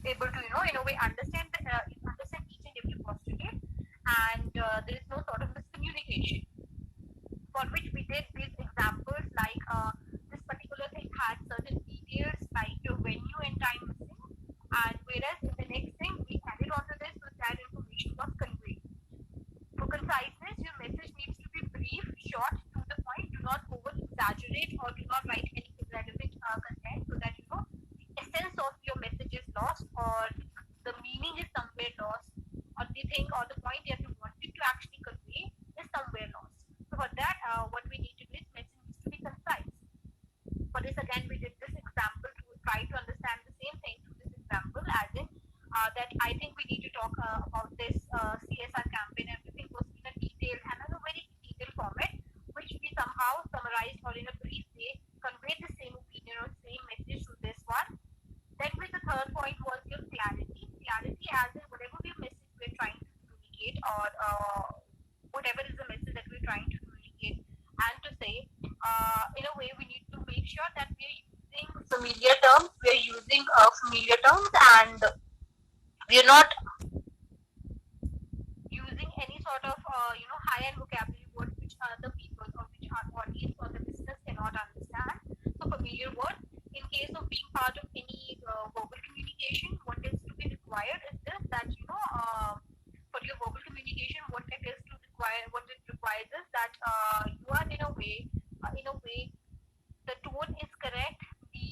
able to, in a way, understand understand each and every postulate, and there is no sort of miscommunication. For which we did these examples like this particular thing had certain details like your venue and time missing, and whereas in the next thing we added onto this so that information was conveyed. For conciseness, your message needs to be brief, short, to the point. Do not over exaggerate or do not write any irrelevant content so that the essence of your message is lost, or the meaning is somewhere lost, or the thing or the point that you wanted to actually convey is somewhere lost. So for that, what we need to do is message needs to be concise. For this, again, we did this example to try to understand the same thing through this example, as in that I think we need to talk about this CSR campaign. Everything was in a detailed and in a very detailed format, which we somehow summarized or in a brief way conveyed the same opinion or same message to this one. Then with the third point was your clarity. Clarity as in whatever the message we're trying to communicate, or whatever is the message that we're trying to communicate and to say, in a way we need to make sure that we're using familiar terms, and we're not using any sort of high-end vocabulary words which other people or which our audience or the listeners cannot understand. So familiar words. In case of being part of any verbal communication, what is to be required is this, that for your verbal communication, what it requires is that you are in a way, the tone is correct, the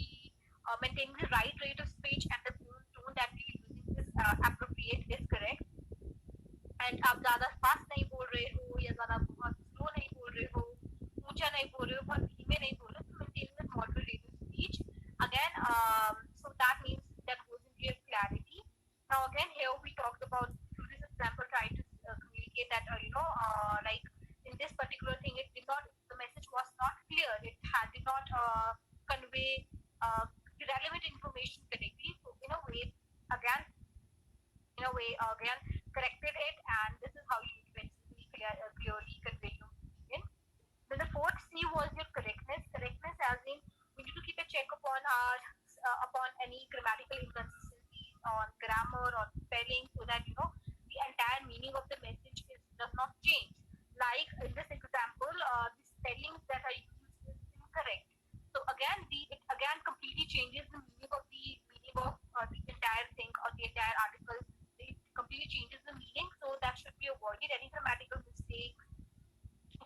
maintaining the right rate of speech, and the tone that you're using is appropriate, is correct. And आप ज़्यादा fast नहीं बोल रहे हो या ज़्यादा बहुत slow नहीं बोल रहे हो, ऊंचा नहीं बोल रहे हो, बहुत धीमे नहीं बोल रहे हो, तो maintaining the moderate rate of speech. Again, so that means that goes into your clarity. Now again, here we talked about through this example trying to communicate that like in this particular thing, the message was not clear. It did not convey relevant information correctly. So in a way, again corrected it, and this is how you eventually clearly convey your opinion. Then the fourth C was your correctness. Correctness as in we need to keep a check upon upon any grammatical inconsistencies on grammar or spelling, so that the entire meaning of the message does not change. Like in this example, the spellings that are used is incorrect. So again, it again completely changes the meaning of the entire thing or the entire article. It completely changes the meaning, so that should be avoided. Any grammatical mistakes,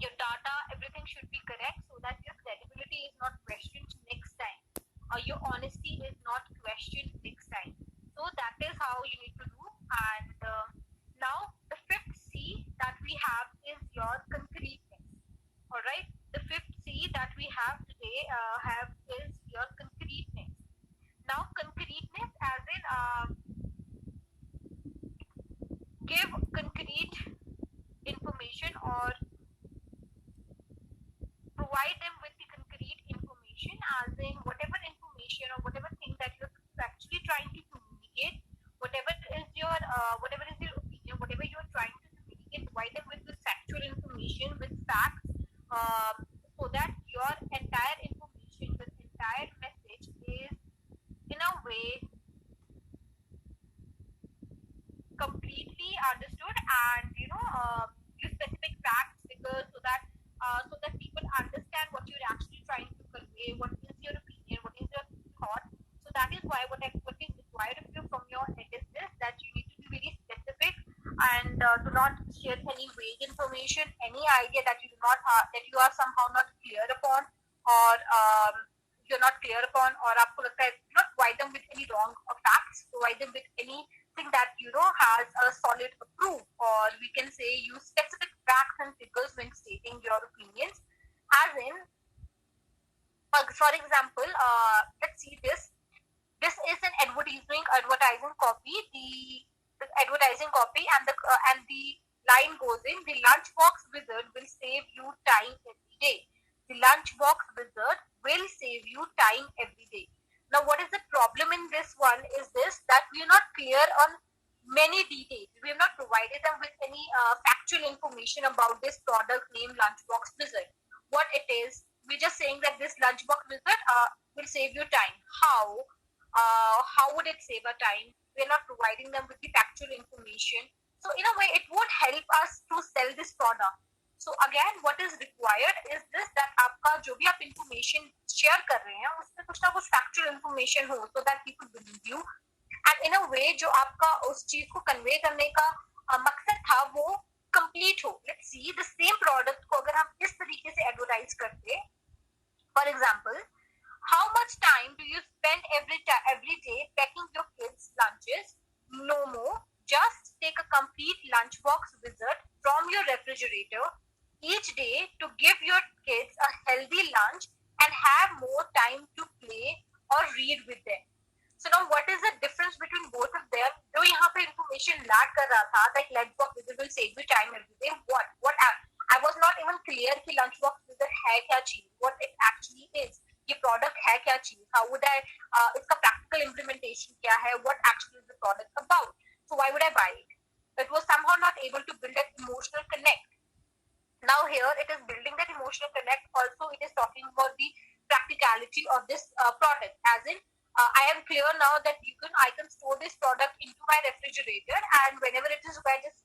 your data, everything should be correct, so that your credibility is not questioned next time, or your honesty is not questioned next time. So that is how you need to do. And now the fifth C that we have is your concreteness. All right, the fifth C that we have today is your concreteness. Now concreteness as in give concrete information, or provide them with the concrete information, as in whatever information or whatever thing that you're actually trying to communicate, whatever is your opinion, whatever you're trying to communicate, provide them with the factual information, with facts, so that your entire information, the entire message is in a way completely understood, and use specific facts, figures, so that people understand what you're actually trying to convey, what is your opinion, what is your thought. So that is why what is required of you from your end is this, that you need to be very specific, and do not share any vague information, any idea that you are somehow not clear upon, or you're not clear upon, or आपको लगता है, not provide them with any wrong facts, provide them with anything that has a solid proof, or we can say use specific facts and figures when stating your opinions. As in, for example, let's see this. This is an advertising copy. The advertising copy, and the line goes in: the lunchbox wizard will save you time every day. The lunchbox wizard will save you time every day. Now, what is the problem in this one is this, that we are not clear on many details. We have not provided them with any factual information about this product named Lunchbox Wizard. What it is, we're just saying that this Lunchbox Wizard will save you time. How? how would it save our time? We're not providing them with the factual information. So in a way, it won't help us to sell this product. So again, what is required is this, that आपका जो भी आप information share कर रहे हैं उसमें कुछ ना कुछ factual information हो, so that people believe you. And in a way, जो आपका उस चीज को convey करने का मकसद था वो complete हो. Let's see, the same product को अगर हम इस तरीके से advertise करते, for example, how much time do you spend every day packing your kids' lunches? No more. Just take a complete lunchbox visit from your refrigerator each day to give your kids a healthy lunch and have more time to play or read with them. So now, what is the difference between both of them? जो यहाँ पे information lag कर रहा था, that lunchbox visit will save you time every day. What I was not even clear कि lunchbox visit है क्या चीज, what it actually is. ये product है क्या चीज, how would I, इसका practical implementation क्या है, what actually is the product about. So why would I buy it? It was somehow not able to build that emotional connect. Now here it is building that emotional connect. Also, it is talking about the practicality of this product, as in I am clear now that I can store this product into my refrigerator, and whenever it is required, just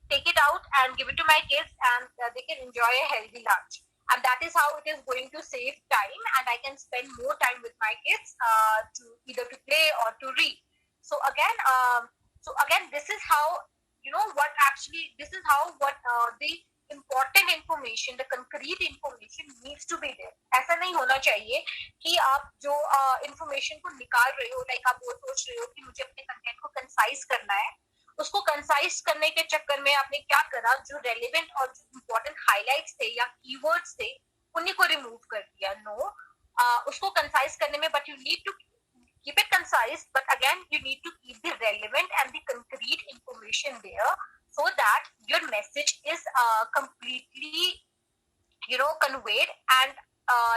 take it out and give it to my kids, and they can enjoy a healthy lunch. And that is how it is going to save time, and I can spend more time with my kids to either to play or to read. So again, this is how the important information, the concrete information needs to be there. ऐसा नहीं होना चाहिए कि आप जो information को निकाल रहे हो, like आप वो सोच रहे हो कि मुझे अपने content को concise करना है, उसको concise करने के चक्कर में आपने क्या करा, जो relevant और जो important highlights थे या keywords थे उन्हीं को remove कर दिया. No, उसको concise करने में, but you need to keep it concise, but again you need to keep the relevant and the concrete information there, so that your message is completely conveyed. And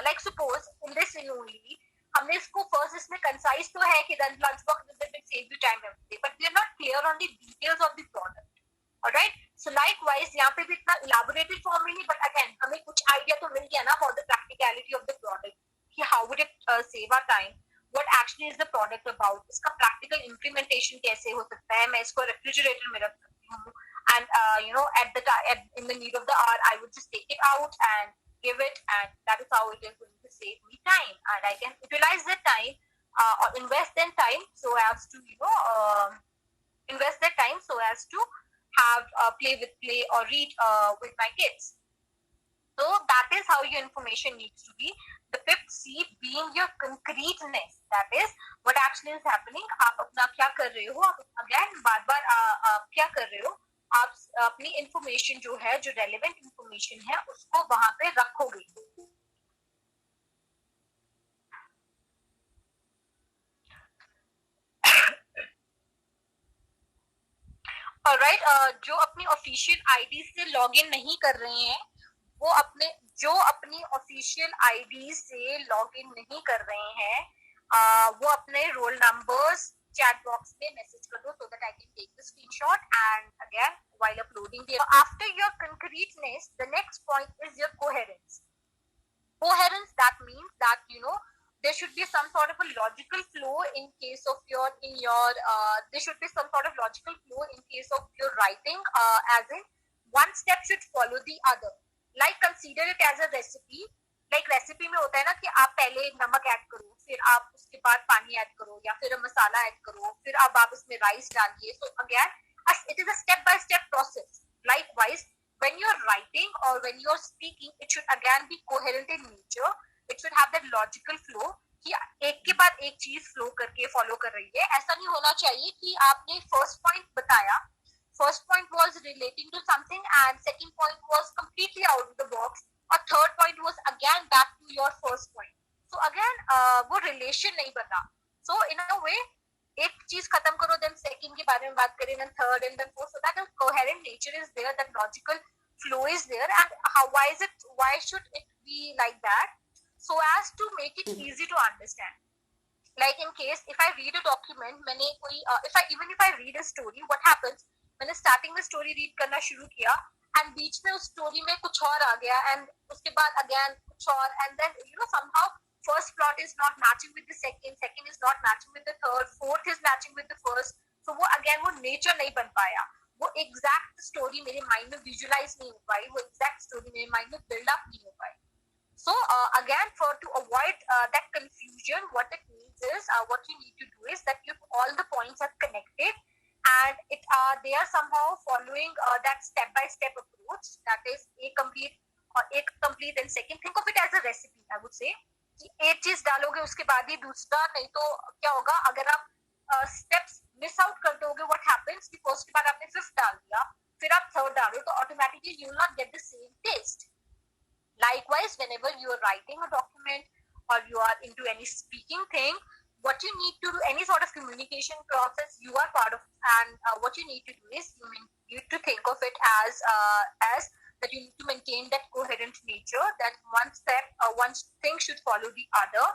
like suppose in this only हमने इसको first इसमें concise तो है कि lunchbox visit will save you time every day, but we are not clear on the details of the product. Alright, so likewise यहाँ पे भी इतना elaborated form में नहीं, but again हमें कुछ idea तो मिल गया ना for the practicality of the product, कि how would it save our time, what actually is the product about, इसका practical implementation कैसे हो सकता है, मैं इसको refrigerator में रख सकती हूँ, and in the need of the hour I would just take it out and give it, and that is how it is going to save me time, and I can utilize that time or invest that time so as to invest that time so as to have play or read with my kids. So that is how your information needs to be. The fifth C being your concreteness. That is what actually is happening. आप अपना क्या कर रहे हो, आप again बार-बार क्या कर रहे हो, आप अपनी information जो है, जो relevant information है, उसको वहाँ पे रखोगे. Alright, जो अपनी official ID से login नहीं कर रहे हैं, वो अपनी ऑफिशियल आईडी से लॉगिन नहीं कर रहे हैं, वो अपने रोल नंबर्स चैट बॉक्स में मैसेज कर दो, so that I can take the screenshot, and again while uploading the after your concreteness, the next point is your coherence. That means that there should be some sort of a logical flow in case of there should be some sort of logical flow in case of your writing, as in one step should follow the other. Like consider it as a recipe. Like recipe में होता है ना कि आप पहले नमक add करो, फिर आप उसके बाद पानी ऐड करो, या फिर मसाला ऐड करो, फिर आप इसमें राइस डालिए. So again, it is a step-by-step process. Likewise, when you're writing or when you're speaking, it should again be coherent in nature. It should have that logical flow कि एक के बाद एक चीज फ्लो करके फॉलो कर रही है. ऐसा नहीं होना चाहिए कि आपने फर्स्ट पॉइंट बताया, first point was relating to something and second point was completely out of the box, or third point was again back to your first point. So again वो relation नहीं बना. So in a way एक चीज खत्म करो, then second के बारे में बात करें, then third and then fourth, so that a coherent nature is there, that logical flow is there. And why should it be like that? So as to make it easy to understand. Like in case if I read a document, मैंने कोई if I read a story, what happens, मैंने starting में story read करना शुरू किया, and बीच में उस story में कुछ और आ गया, एंड उसके बाद अगेन कुछ और, and then somehow first plot is not matching with the second, second is not matching with the third, fourth is matching with the first. So वो again वो nature नहीं बन पाया, वो exact story मेरे mind में visualize नहीं हो पाई, वो exact story मेरे mind में build up नहीं हो पाई. So again, to avoid that confusion, what it means is, what you need to do is that if all the points are connected and they are somehow following that step-by-step approach, that is a complete and second, think of it as a recipe. I would say कि एक चीज डालोगे उसके बाद ही दूसरा, नहीं तो क्या होगा, अगर आप steps miss out कर दोगे, what happens कि first के बाद आपने fifth डाल दिया, फिर आप third डालो, तो automatically you will not get the same taste. Likewise, whenever you are writing a document or you are into any speaking thing, what you need to do, any sort of communication process you are part of, and what you need to do is you need to think of it as that you need to maintain that coherent nature, that one step, one thing should follow the other.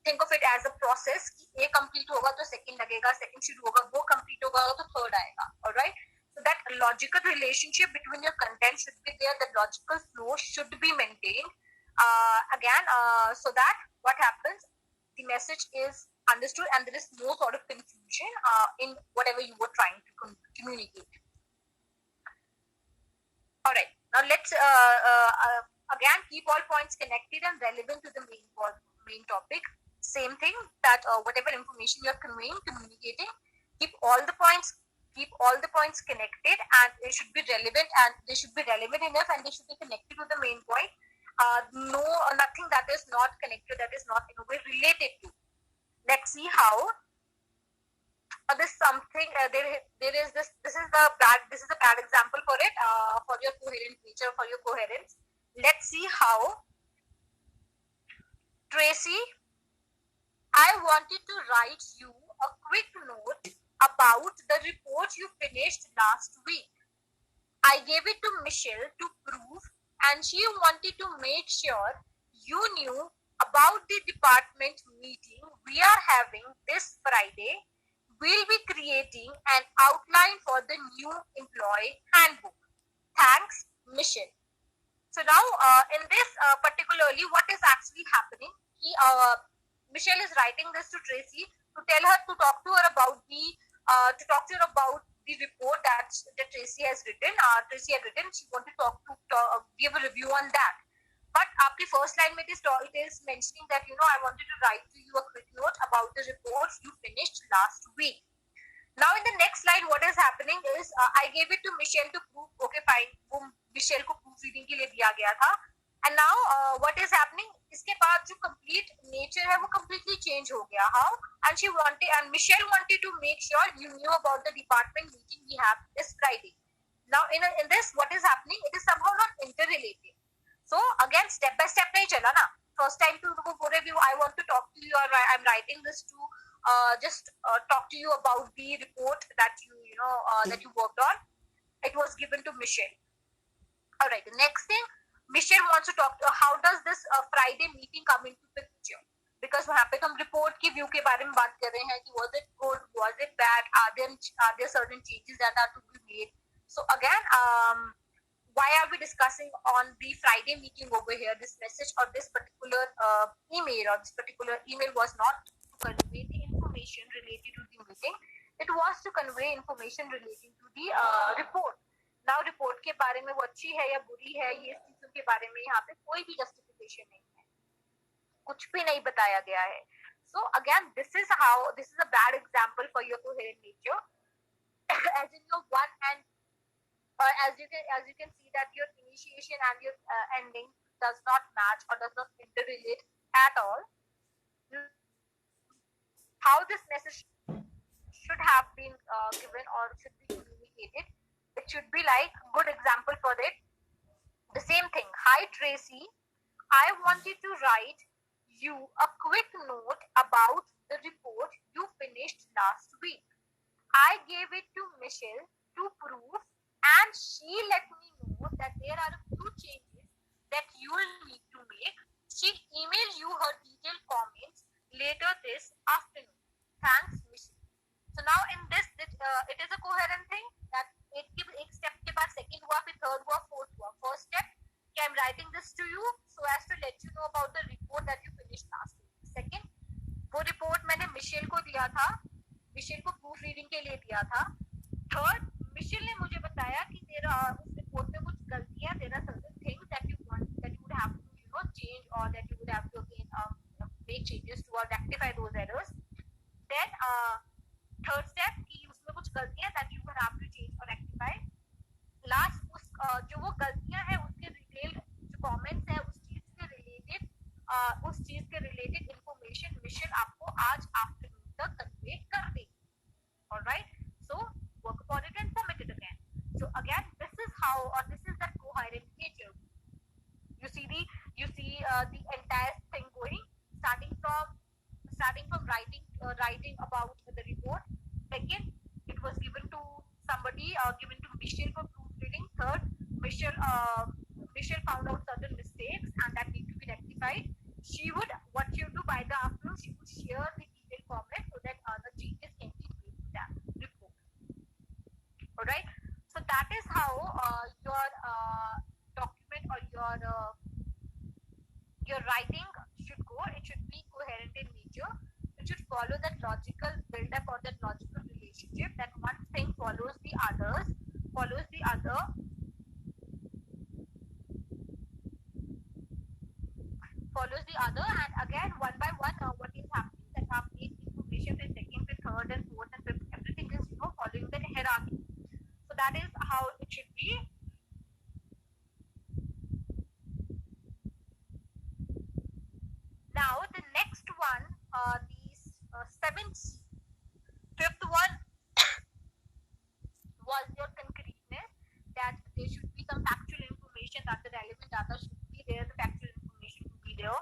Think of it as a process कि A complete होगा तो second लगेगा, second शुरू होगा, वो complete होगा तो third आएगा. All right. So that logical relationship between your content should be there, the logical flow should be maintained. So that what happens, the message is understood and there is no sort of confusion in whatever you were trying to communicate. All right, now let's again keep all points connected and relevant to the main topic. Same thing, that whatever information you are communicating, keep all the points connected, and they should be relevant, and they should be relevant enough, and they should be connected to the main point. Nothing that is not connected, that is not in a way related to. Let's see how. This something there is this. This is a bad example for it, for your coherent nature, for your coherence. Let's see how. Tracy, I wanted to write you a quick note about the report you finished last week. I gave it to Michelle to prove, and she wanted to make sure you knew about the department meeting we are having this Friday. We'll be creating an outline for the new employee handbook. Thanks, Michelle. So now, in this particularly, what is actually happening? Michelle is writing this to Tracy to tell her to talk to her about the report that Tracy has written. Tracy had written. She wanted to give a review on that. But after first line, it is mentioning that I wanted to write to you a quick note about the report you finished last week. Now in the next line, what is happening is I gave it to Michelle to prove. Okay, fine. वो Michelle को proofreading के लिए दिया गया था. And now what is happening? इसके बाद जो complete nature है वो completely change हो गया. How? And Michelle wanted to make sure you knew about the department meeting we have this Friday. Now in this, what is happening? It is somehow not interrelated. So again, step by step नहीं चला ना. First time to वो बोले भी I want to talk to you, or I'm writing this to just talk to you about the report that that you worked on. It was given to Michelle. All right. The next thing, Michelle wants to talk to how does this Friday meeting come into picture? Because वहाँ पे हम report की view के बारे में बात कर रहे हैं कि was it good, was it bad, are there certain changes that are to be made? So again, why are we discussing on the Friday meeting over here? This message or this particular email was not to convey the information related to the meeting. It was to convey information relating to the report. Now report के बारे में वो अच्छी है या बुरी है, ये चीजों के बारे में यहाँ पे कोई भी justification नहीं है, कुछ भी नहीं बताया गया है. So again, this is a bad example for your coherent nature. As in your one and as you can see that your initiation and your ending does not match or does not interrelate at all. How this message should have been given or should be communicated? It should be like, good example for it, the same thing. Hi Tracy, I wanted to write you a quick note about the report you finished last week. I gave it to Michelle to prove, and she let me know that there are a few changes that you will need to make. She emailed you her detailed comments later this afternoon. Thanks, Michelle. So now in this, it is a coherent thing that एक step के बाद second हुआ, फिर third हुआ, fourth हुआ. First step, I'm writing this to you so as to let you know about the report that दिया था, Michel को प्रूफ रीडिंग के लिए दिया था. थर्ड, मिशेल ने मुझे बताया कि तेरा उस रिपोर्ट में कुछ गलतियां, there are certain things that you would have to change, or that you would have to again make changes to or rectify those errors. Then third step कि उसमें कुछ गलतियां that you would have to change or rectify. Last उस जो वो गलतियां हैं उसके डिटेल्ड जो कमेंट्स है उस चीज के रिलेटेड इंफॉर्मेशन मिशेल आपको आज आफ्टरनून तक कन्वे कर देगी. Alright, so work upon it and submit it again. So again this is how, और this is the coherent nature. You see the entire thing going, starting from writing about the report. Second, it was given to somebody, given to Michelle for proofreading. Third, Michelle found out certain mistakes and that need to be rectified. What she would do by the afternoon, she would share the detailed comment so that the changes can be made to that report. All right, so that is how your document or your writing should go. It should be coherent in nature. It should follow that logical build-up or that logical relationship, that one thing follows the other, and again one by one what is happening, that आप एक information फिर second, फिर third and fourth and fifth, everything is following the hierarchy. So that is how it should be. Now the next one, fifth one was your concreteness, that there should be some factual information, that the relevant data should be there, the factual information should be there.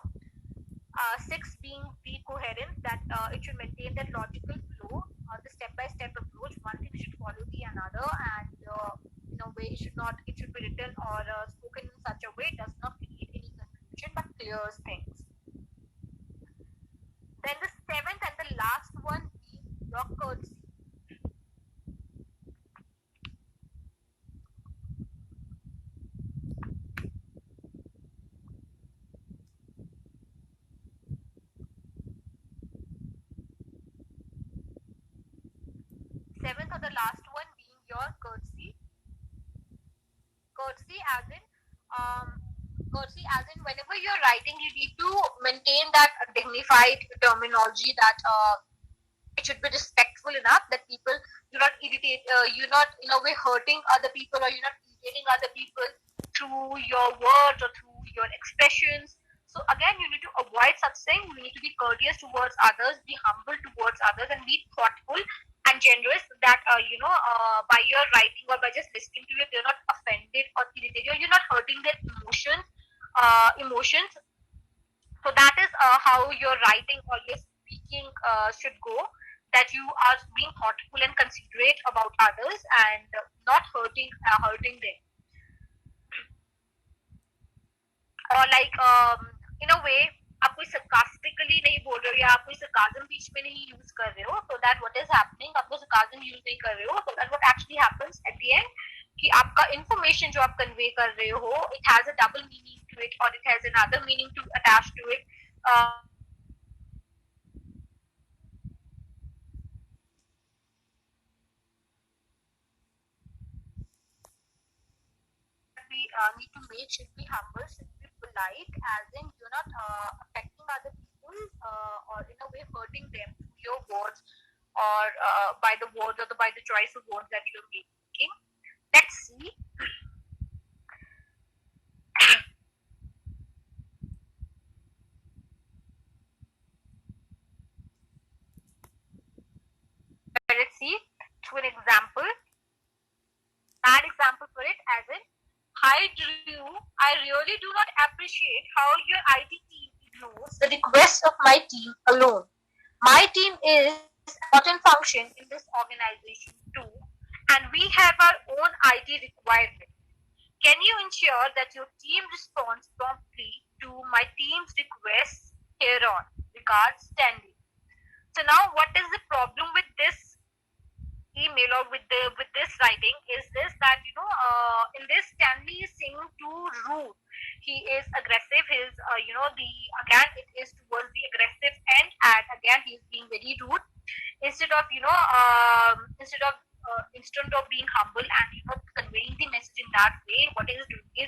Sixth being the coherence, that it should maintain that logical flow, the step-by-step approach. One thing should follow the another, and in a way it should be written or spoken in such a way it does not create any confusion but clears things. Then the seventh and the last one being your courtesy. Seventh or the last one being your courtesy. Courtesy as in whenever you're writing, you need to maintain that dignified terminology, that it should be respectful enough that people do not irritate, you're not in a way hurting other people, or you're not irritating other people through your words or through your expressions. So again, you need to avoid such things. You need to be courteous towards others, be humble towards others, and be thoughtful and generous, that by your writing or by just listening to it, they're not offended or irritated, or you're not hurting their emotions. So that is how your writing or your speaking should go, that you are being thoughtful and considerate about others and not hurting them, or like in a way आप कोई sarcastically नहीं बोल रहे हो, या आप कोई sarcasm बीच में नहीं यूज कर रहे हो, so that what is happening, आप वो sarcasm यूज नहीं कर रहे हो, so that what actually happens at the end, कि आपका information जो आप convey कर रहे हो, it has a double meaning to it, or it has another meaning to attach to it. We need to make should be humble, should be polite, as in you're not affecting other people or in a way hurting them through your words, or by the words or by the choice of words that you're making. Let's see. Let's see to an example. Bad example for it, as in, hi Drew, I really do not appreciate how your IT team ignores the requests of my team alone. My team is an important function in this organization too, and we have our own IT requirement. Can you ensure that your team responds promptly to my team's requests hereon? Regards, Stanley. So now, what is the problem with this email or with this writing is this, that in this Stanley is saying too rude. He is aggressive. His again it is towards the aggressive end, and again he is being very rude. instead of instead of being humble and conveying the message in that way, what he is doing he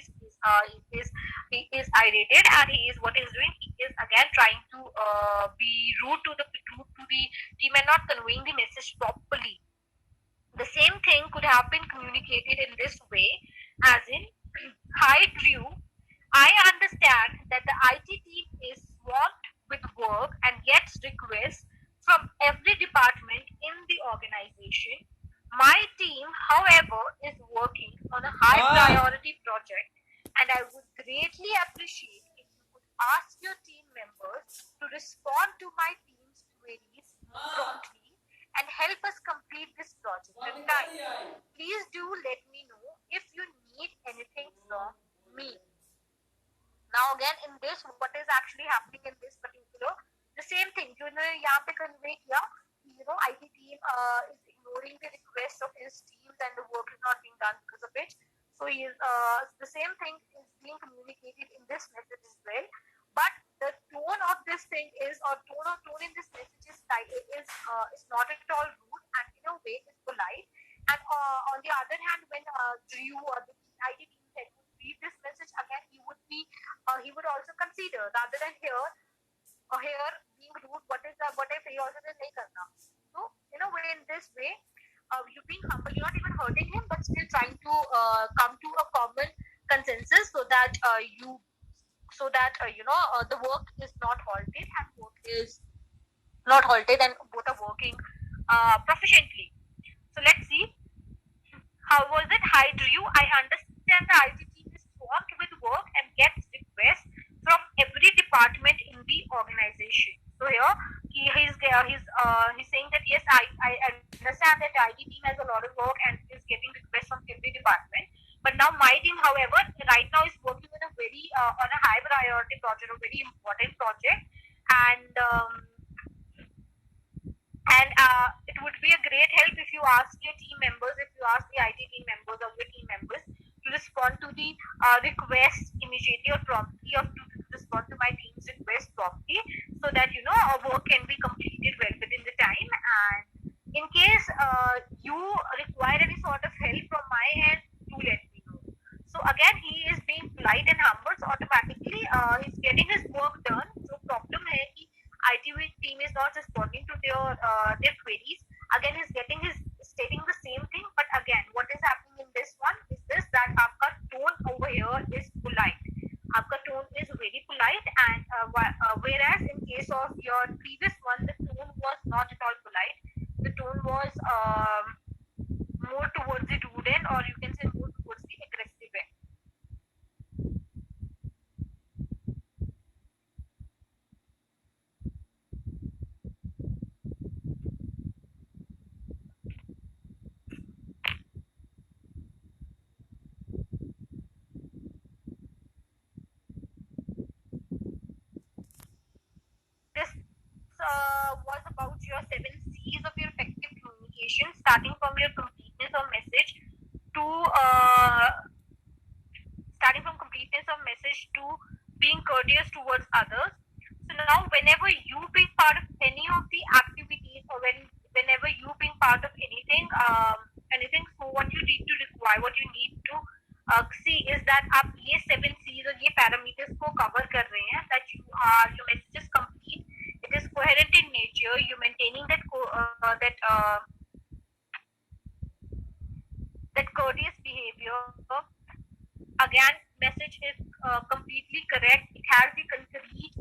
is irritated, and he is what he is doing, he is again trying to be rude to the team and not conveying the message properly. The same thing could have been communicated in this way, as in, hi Drew, I understand that the IT team is swamped with work and gets requests from every department in the organization. My team, however, is working on a high priority project, and I would greatly appreciate if you could ask your team members to respond to my team's queries promptly and help us complete this project in time. Please do let me know if you need anything from me. Now again, in this, what is actually happening in this particular, the same thing, यहाँ पे convey किया, IT team is ignoring the requests of his teams and the work is not being done because of it. So he is, the same thing is being communicated in this message as well. But the tone of this thing is, or tone in this message is not at all rude, and in a way is polite. And on the other hand, when Drew or the IT team head would read this message again, he would also consider, rather than here being rude, what if he also says nahi karna. So in a way, in this way, you being humble, you're not even hurting him, but still trying to come to a common consensus so that the work is not halted, and both are working proficiently. So let's see. How was it? Hi to you. I understand the IT team is swamped with work and gets requests from every department in the organization. So here he's saying that yes, I understand that the IT team has a lot of work and is getting requests from every department. But now my team, however, right now is working on a very on a high priority project, a very important project, and it would be a great help if you ask your team members, if you ask the IT team members or your team members to respond to the request immediately or promptly, or to respond to my team's request promptly, so that our work can be completed well within the time. And in case you require any sort of help from my end, do let me know. So again, he is being polite and humble, so automatically he's getting his work done. So problem hai ki IT team is not responding to their queries. Again, he's stating the same thing, but again, what is happening in this one is this, that आपका tone over here is polite. आपका tone is very polite, and whereas in case of your previous one, the tone was not at all polite. The tone was more towards the rude end, or you can say more towards the aggressive end. This was about your 7 C's of your effective communication, starting from your completeness of message to being courteous towards others. So now, whenever you being part of any of the activities, or whenever you being part of anything, so what you need to see is that आप ये 7 C's और ये parameters को cover कर रहे हैं, that your message is complete, it is coherent in nature, you maintaining that courteous behavior. Again, message is completely correct. It has the concrete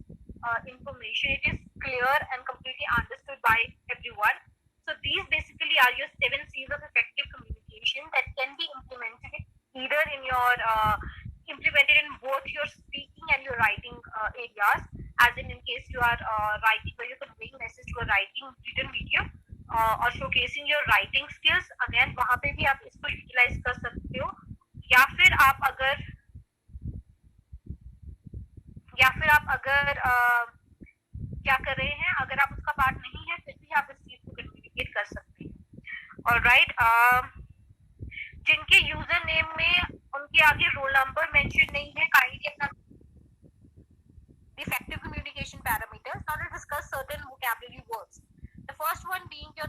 information. It is clear and completely understood by everyone. So these basically are your 7 C's of effective communication that can be implemented either implemented in both your speaking and your writing areas. As in case you are writing, or you're conveying message to a written medium, or showcasing your writing skills, again वहाँ पे भी आप इसको utilize कर सकते हो. या फिर आप अगर क्या कर रहे हैं, अगर आप उसका पार्ट नहीं है, फिर भी आप इस चीज को कम्युनिकेट कर सकते हैं. ऑलराइट, जिनके यूजर नेम में उनके आगे रोल नंबर मेंशन नहीं है, काइंडली अपना effective communication parameters. Now let's discuss certain vocabulary words. The first one being your